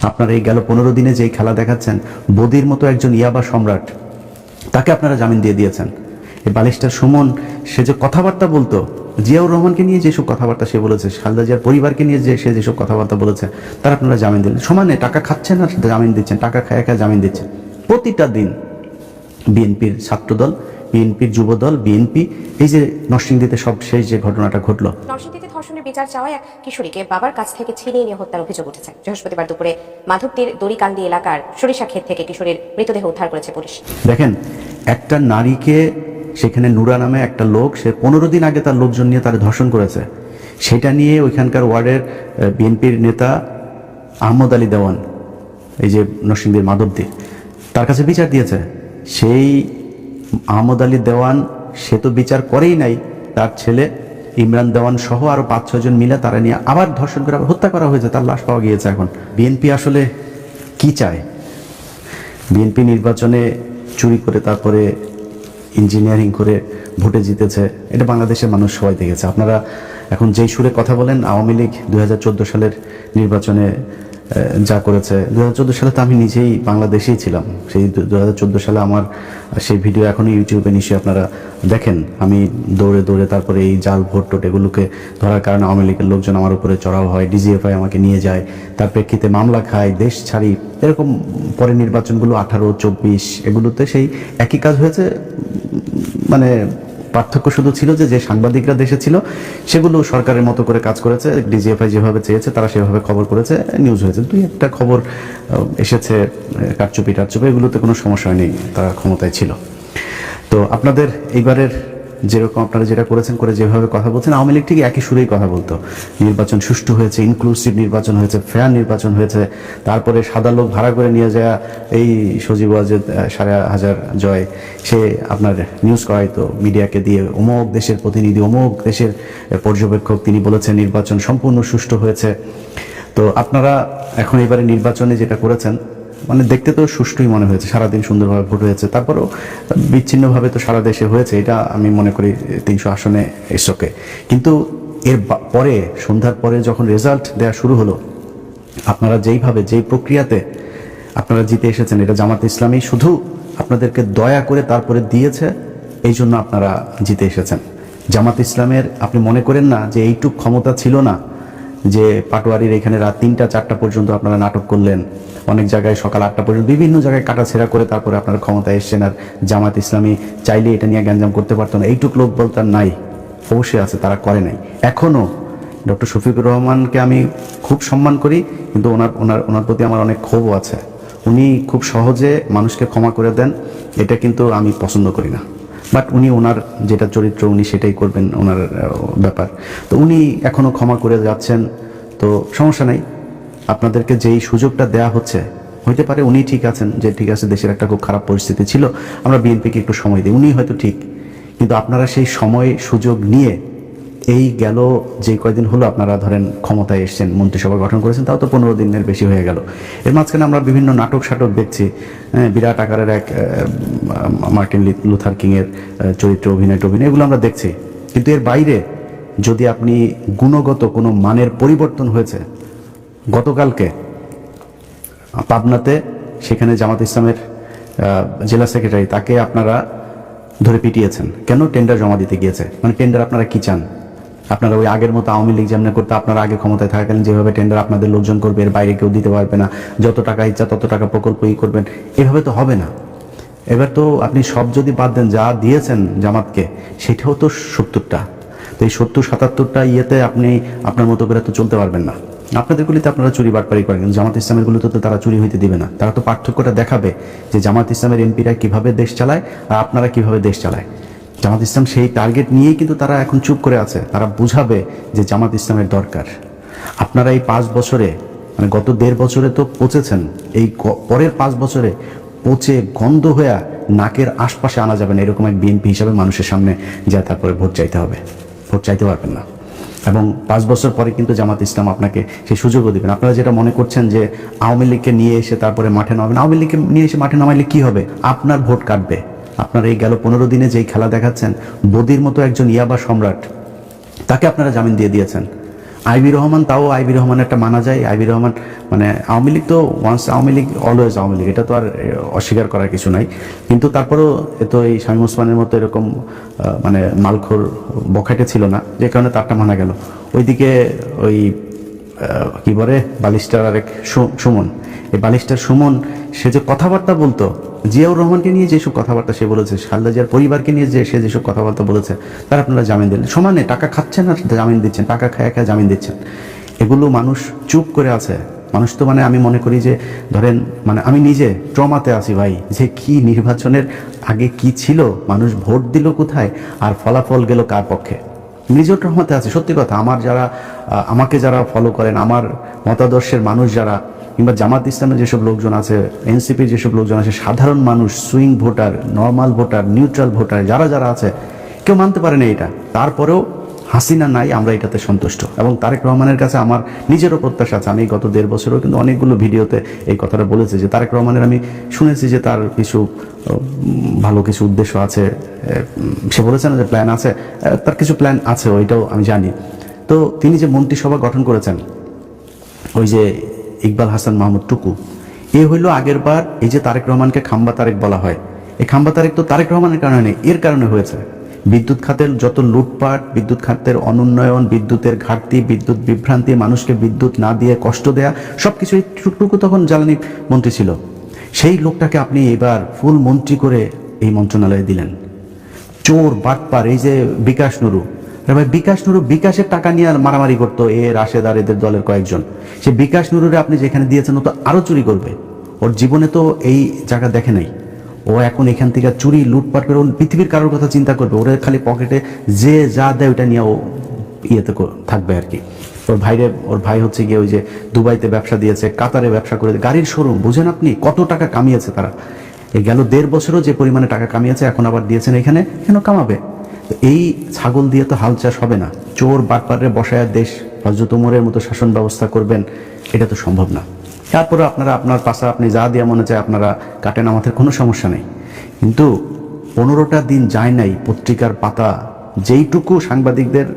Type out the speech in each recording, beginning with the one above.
আপনারা এই গেল 15 দিনে যেই খেলা দেখাচ্ছেন, বদির মতো একজন ইয়াবা সম্রাট, তাকে আপনারা জামিন দিয়ে দিয়েছেন। এই বালিশটার সুমন, সে যে কথাবার্তা বলতো, জিয়াউর রহমানকে নিয়ে যেসব কথাবার্তা সে বলেছে, খালেদা জিয়ার পরিবারকে নিয়ে সে যেসব কথাবার্তা বলেছে, তার আপনারা জামিন দিলেন। সমানে টাকা খাচ্ছেন আর জামিন দিচ্ছেন, টাকা খায় খায় জামিন দিচ্ছেন। প্রতিটা দিন বিএনপির ছাত্রদল, বিএনপির যুবদল, বিএনপি, এই যে নরসিংদীতে সব শেষ যে ঘটনাটা ঘটলো, নরসিংদীতে ধর্ষণের বিচার চাওয়ায় এক কিশোরীকে বাবার কাছ থেকে ছিনিয়ে নিয়ে হত্যার অভিযোগ উঠেছে। বৃহস্পতিবার দুপুরে মাধবতীর দড়িকান্দি এলাকার সরিষা ক্ষেত থেকে কিশোরীর মৃতদেহ উদ্ধার করেছে পুলিশ। দেখেন, একটা নারীকে, সেখানে নুরা নামে একটা লোক, সে 15 দিন আগে তার লোকজন নিয়ে তার ধর্ষণ করেছে। সেটা নিয়ে ওইখানকার ওয়ার্ডের বিএনপির নেতা আহমদ আলী দেওয়ান, এই যে নরসিংদীর মাধবদী, তার কাছে বিচার দিয়েছে। সেই আহমদ আলী দেওয়ান, সে তো বিচার করেই নাই, তার ছেলে ইমরান দেওয়ান সহ আরো 5-6 জন মিলে তারা নিয়ে আবার ধর্ষণ করে আবার হত্যা করা হয়েছে, তার লাশ পাওয়া গিয়েছে। এখন বিএনপি আসলে কি চায়? বিএনপি নির্বাচনে চুরি করে তারপরে ইঞ্জিনিয়ারিং করে ভোটে জিতেছে, এটা বাংলাদেশের মানুষ সবাই দেখেছে। আপনারা এখন যেই সুরে কথা বলেন, আওয়ামী লীগ 2014 সালের নির্বাচনে যা করেছে, 2014 সালে তো আমি নিজেই বাংলাদেশেই ছিলাম। সেই 2014 সালে আমার সেই ভিডিও এখনই ইউটিউবে নিশ্চয়ই আপনারা দেখেন। আমি দৌড়ে দৌড়ে তারপরে এই জাল ভোট টোট এগুলোকে ধরার কারণে আওয়ামী লীগের লোকজন আমার উপরে চড়াও হয়, ডিজিএফআই আমাকে নিয়ে যায়, তার প্রেক্ষিতে মামলা খায়, দেশ ছাড়ি। এরকম পরে নির্বাচনগুলো 18, 24 এগুলোতে সেই একই কাজ হয়েছে। মানে পার্থক্য শুধু ছিল যে সাংবাদিকরা দেশে ছিল সেগুলো সরকারের মতো করে কাজ করেছে, ডিজিএফআই যেভাবে চেয়েছে তারা সেভাবে খবর করেছে, নিউজ হয়েছে। 2-1টা খবর এসেছে কারচুপি টারচুপি, এগুলোতে কোনো সমস্যা নেই, তারা ক্ষমতায় ছিল। তো আপনাদের এইবারের যেরকম আপনারা যেটা করেছেন, করে যেভাবে কথা বলছেন, আওয়ামী লীগ ঠিক একই সুরেই কথা বলতো। নির্বাচন সুষ্ঠু হয়েছে, ইনক্লুসিভ নির্বাচন হয়েছে, ফেয়ার নির্বাচন হয়েছে। তারপরে সাদা লোক ভাড়া করে নিয়ে যায়, এই সজীব ওয়াজেদ 5,500 জয়, সে আপনার নিউজ করাইতো মিডিয়াকে দিয়ে, অমুক দেশের প্রতিনিধি, অমুক দেশের পর্যবেক্ষক, তিনি বলেছেন নির্বাচন সম্পূর্ণ সুষ্ঠু হয়েছে। তো আপনারা এখন এবারে নির্বাচনে যেটা করেছেন, মানে দেখতে তো সুষ্ঠুই মনে হয়েছে, সারাদিন সুন্দরভাবে ভোট হয়েছে। তারপরেও বিচ্ছিন্নভাবে তো সারা দেশে হয়েছে, এটা আমি মনে করি 300 আসনে এসকে। কিন্তু এর পরে সন্ধ্যার পরে যখন রেজাল্ট দেওয়া শুরু হলো, আপনারা যেইভাবে যেই প্রক্রিয়াতে আপনারা জিতে এসেছেন, এটা জামাত ইসলামী শুধু আপনাদেরকে দয়া করে তারপরে দিয়েছে, এই জন্য আপনারা জিতে এসেছেন। জামাত ইসলামের আপনি মনে করেন না যে এইটুক ক্ষমতা ছিল না, যে পাটোয়ারির এখানে রাত 3টা-4টা পর্যন্ত আপনারা নাটক করলেন, অনেক জায়গায় সকাল 8টা পর্যন্ত বিভিন্ন জায়গায় কাটাছেড়া করে তারপরে আপনারা ক্ষমতায় এসছেন। আর জামাত ইসলামী চাইলে এটা নিয়ে গ্যাঞ্জাম করতে পারতো না, এইটুক লোক বলতে নাই, অবশ্যই আছে, তারা করে নাই। এখনও ডক্টর শফিকুর রহমানকে আমি খুব সম্মান করি, কিন্তু ওনার প্রতি আমার অনেক ক্ষোভও আছে। উনি খুব সহজে মানুষকে ক্ষমা করে দেন, এটা কিন্তু আমি পছন্দ করি না। বাট উনি ওনার যেটা চরিত্র, উনি সেটাই করবেন, ওনার ব্যাপার। তো উনি এখনও ক্ষমা করে যাচ্ছেন, তো সমস্যা নাই। আপনাদেরকে যেই সুযোগটা দেয়া হচ্ছে, হইতে পারে উনি ঠিক আছেন, যে ঠিক আছে দেশের একটা খুব খারাপ পরিস্থিতি ছিল, আমরা বিএনপিকে একটু সময় দিই, উনি হয়তো ঠিক। কিন্তু আপনারা সেই সময় সুযোগ নিয়ে এই গেল যে কয়দিন হলো আপনারা ধরেন ক্ষমতায় এসছেন, মন্ত্রিসভা গঠন করেছেন, তাও তো 15 দিনের বেশি হয়ে গেল। এর মাঝখানে আমরা বিভিন্ন নাটক সাটক দেখছি, বিরাট আকারের এক মার্টিন লুথার কিংয়ের চরিত্র অভিনয় এগুলো আমরা দেখছি। কিন্তু এর বাইরে যদি আপনি গুণগত কোনো মানের পরিবর্তন হয়েছে, গতকালকে পাবনাতে সেখানে জামাত ইসলামের জেলা সেক্রেটারি, তাকে আপনারা ধরে পিটিয়েছেন কেন? টেন্ডার জমা দিতে গিয়েছে। মানে টেন্ডার আপনারা কি চান? আপনারা ওই আগের মতো আওয়ামী লীগ যেমন করতে, আপনারা আগে ক্ষমতায় থাকাকালীন যেভাবে টেন্ডার আপনাদের লোকজন করবে, এর বাইরে কেউ দিতে পারবে না, যত টাকা ইচ্ছা তত টাকা প্রকল্পই করবেন, এভাবে তো হবে না। এবার তো আপনি সব যদি বাদ দেন, যা দিয়েছেন জামাতকে সেটাও তো 70টা, তো এই 70-77টা ইয়েতে আপনি আপনার মতো করে তো চলতে পারবেন না। আপনাদের গুলিতে আপনারা চুরি বাটপারি করেন, কিন্তু জামাত ইসলামের গুলিতে তো তারা চুরি হইতে দিবে না। তারা তো পার্থক্যটা দেখাবে যে জামাত ইসলামের এমপিরা কিভাবে দেশ চালায় আর আপনারা কিভাবে দেশ চালায়। জামাত ইসলাম সেই টার্গেট নিয়েই কিন্তু তারা এখন চুপ করে আছে। তারা বুঝাবে যে জামাত ইসলামের দরকার। আপনারা এই 5 বছরে, মানে গত 1.5 বছরে তো পচেছেন, এই পরের 5 বছরে পচে গন্ধ হয়ে নাকের আশপাশে আনা যাবে না, এরকম এক বিএনপি হিসাবে মানুষের সামনে যা তারপরে ভোট চাইতে হবে। ভোট চাইতে পারবেন না, এবং 5 বছর পরে কিন্তু জামাত ইসলাম আপনাকে সেই সুযোগও দেবেন। আপনারা যেটা মনে করছেন যে আওয়ামী লীগকে নিয়ে এসে তারপরে মাঠে নামাবেন, আওয়ামী লীগকে নিয়ে এসে মাঠে নামাইলে কি হবে? আপনার ভোট কাটবে। আপনারা এই গেল 15 দিনে যেই খেলা দেখাচ্ছেন, বদির মতো একজন ইয়াবা সম্রাট, তাকে আপনারা জামিন দিয়ে দিয়েছেন। আইবি রহমান, তাও আইবি রহমান একটা মানা যায়। আইবি রহমান মানে আওয়ামী লীগ তো ওয়ান্স আওয়ামী লীগ অলওয়েজ আওয়ামী লীগ, এটা তো আর অস্বীকার করার কিছু নাই। কিন্তু তারপরেও তো এই শামীম ওসমানের মতো এরকম মানে মালখোর বখাটে ছিল না, যে কারণে তারটা মানা গেল। ওইদিকে ওই কি বলে বালিস্টার আরেক সুমন, এই বালিস্টার সুমন সে যে কথাবার্তা বলতো, জিয়াউর রহমানকে নিয়ে যেসব কথাবার্তা সে বলেছে, খালেদা জিয়ার পরিবারকে নিয়ে সে যেসব কথাবার্তা বলেছে, তার আপনারা জামিন দিলেন। সমানে টাকা খাচ্ছেন আর জামিন দিচ্ছেন, টাকা খায় খায় জামিন দিচ্ছেন। এগুলো মানুষ চুপ করে আছে। মানুষ তো মানে আমি মনে করি যে ধরেন মানে আমি নিজে ট্রমাতে আছি ভাই, যে কি নির্বাচনের আগে কি ছিল, মানুষ ভোট দিল কোথায় আর ফলাফল গেল কার পক্ষে। নিজেও ট্রমাতে আছে, সত্যি কথা। আমাকে যারা ফলো করেন, আমার মতাদর্শের মানুষ যারা, কিংবা জামাত ইসলামের যেসব লোকজন আছে, এনসিপির যেসব লোকজন আছে, সাধারণ মানুষ, swing voter, normal voter, neutral voter যারা আছে, কেউ মানতে পারে না এটা। তারপরেও হাসিনা নাই, আমরা এটাতে সন্তুষ্ট। এবং তারেক রহমানের কাছে আমার নিজেরও প্রত্যাশা আছে। আমি গত 1.5 বছরও কিন্তু অনেকগুলো ভিডিওতে এই কথাটা বলেছি যে তারেক রহমানের আমি শুনেছি যে তার কিছু ভালো কিছু উদ্দেশ্য আছে। সে বলেছে না যে প্ল্যান আছে, তার কিছু প্ল্যান আছে, ওইটাও আমি জানি। তো তিনি যে মন্ত্রিসভা গঠন করেছেন, ওই যে ইকবাল হাসান মাহমুদ টুকু, এ হইল আগের বার এই যে তারেক রহমানকে খাম্বা তারেক বলা হয়, এই খাম্বা তারেক তো তারেক রহমানের কারণে নেই, এর কারণে হয়েছে। বিদ্যুৎ খাতের যত লুটপাট, বিদ্যুৎ খাতের অনুন্নয়ন, বিদ্যুতের ঘাটতি, বিদ্যুৎ বিভ্রান্তি, মানুষকে বিদ্যুৎ না দিয়ে কষ্ট দেয়া, সবকিছু এই টুকু তখন জ্বালানি মন্ত্রী ছিল। সেই লোকটাকে আপনি এবার ফুল মন্ত্রী করে এই মন্ত্রণালয়ে দিলেন। চোর বাটপার এই যে বিকাশ নুরু, ভাই বিকাশ নুরু বিকাশের টাকা নিয়ে মারামারি করতো রাশেদ আর এদের দলের কয়েকজন। সে বিকাশ নুরুরে আপনি যেখানে দিয়েছেন ও তো আরো চুরি করবে। ওর জীবনে তো এই জায়গা দেখে নাই। ও এখন এখান থেকে চুরি লুটপাট করে পৃথিবীর কারোর কথা চিন্তা করবে, ওরা খালি পকেটে যে যা দেয় ওটা নিয়ে ও ইয়েতে থাকবে আর কি। ওর ভাই হচ্ছে গিয়ে ওই যে দুবাইতে ব্যবসা দিয়েছে, কাতারে ব্যবসা করে, গাড়ির শোরুম, বুঝেন আপনি কত টাকা কামিয়েছে তারা। এই গেল 1.5 বছরও যে পরিমাণে টাকা কামিয়েছে, এখন আবার দিয়েছেন এখানে, কেন কামাবে? এই ছাগল দিয়ে তো হাল চাষ হবে না। চোর বাটপারে বসায় দেশ হযরত ওমরের মতো শাসন ব্যবস্থা করবেন, এটা তো সম্ভব না। তারপরে আপনারা আপনার পাশা আপনি যা দিয়ে মনে চায় আপনারা কাটেন, আমাদের কোনো সমস্যা নেই। কিন্তু 15টা দিন যায় নাই পত্রিকার পাতা, যেইটুকু সাংবাদিকদের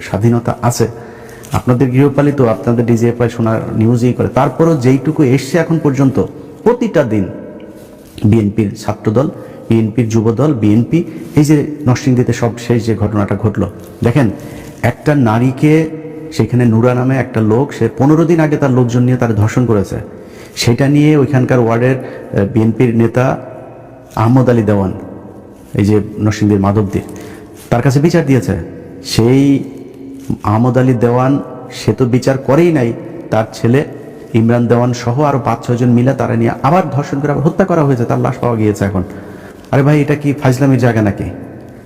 স্বাধীনতা আছে, আপনাদের গৃহপালিত, আপনাদের ডিজিএফআই শোনার নিউজই করে, তারপরও যেইটুকু এসছে এখন পর্যন্ত, প্রতিটা দিন বিএনপির ছাত্রদল, বিএনপির যুবদল, বিএনপি, এই যে নরসিংদীতে সব শেষ যে ঘটনাটা ঘটলো, দেখেন একটা নারীকে সেখানে নুরা নামে একটা লোক, সে 15 দিন আগে তার লোকজন নিয়ে তার ধর্ষণ করেছে। সেটা নিয়ে ওইখানকার ওয়ার্ডের বিএনপির নেতা আহমদ আলী দেওয়ান, এই যে নরসিংদীর মাধবদীর, তার কাছে বিচার দিয়েছে। সেই আহমদ আলী দেওয়ান সে তো বিচার করেই নাই, তার ছেলে ইমরান দেওয়ান সহ আরো 5-6 জন মিলে তারা নিয়ে আবার ধর্ষণ করে আবার হত্যা করা হয়েছে, তার লাশ পাওয়া গিয়েছে এখন। আরে ভাই, এটা কি ফাজলামির জায়গা নাকি?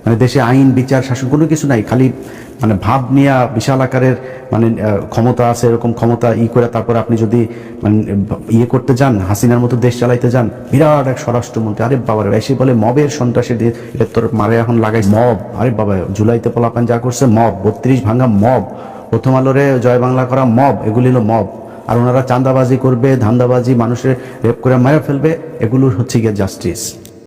মানে দেশে আইন বিচার শাসন কোনো কিছু নাই, খালি মানে ভাব নিয়ে বিশাল আকারের মানে ক্ষমতা আছে, এরকম ক্ষমতা করে তারপরে আপনি যদি মানে করতে যান, হাসিনার মতো দেশ চালাইতে যান, বিরাট এক স্বরাষ্ট্রমন্ত্রী, আরে বাবা এসে বলে মবের সন্ত্রাসী দিয়ে এটা তোর মারে এখন লাগাই মব। আরে বাবা, জুলাইতে পোলাপান যা করছে মব, 32 ভাঙা মব, প্রথম আলোরে জয় বাংলা করা মব, এগুলি হলো মব। আর ওনারা চাঁদাবাজি করবে, ধান্দাবাজি, মানুষের রেপ করে মারা ফেলবে, এগুলো হচ্ছে গিয়ে জাস্টিস।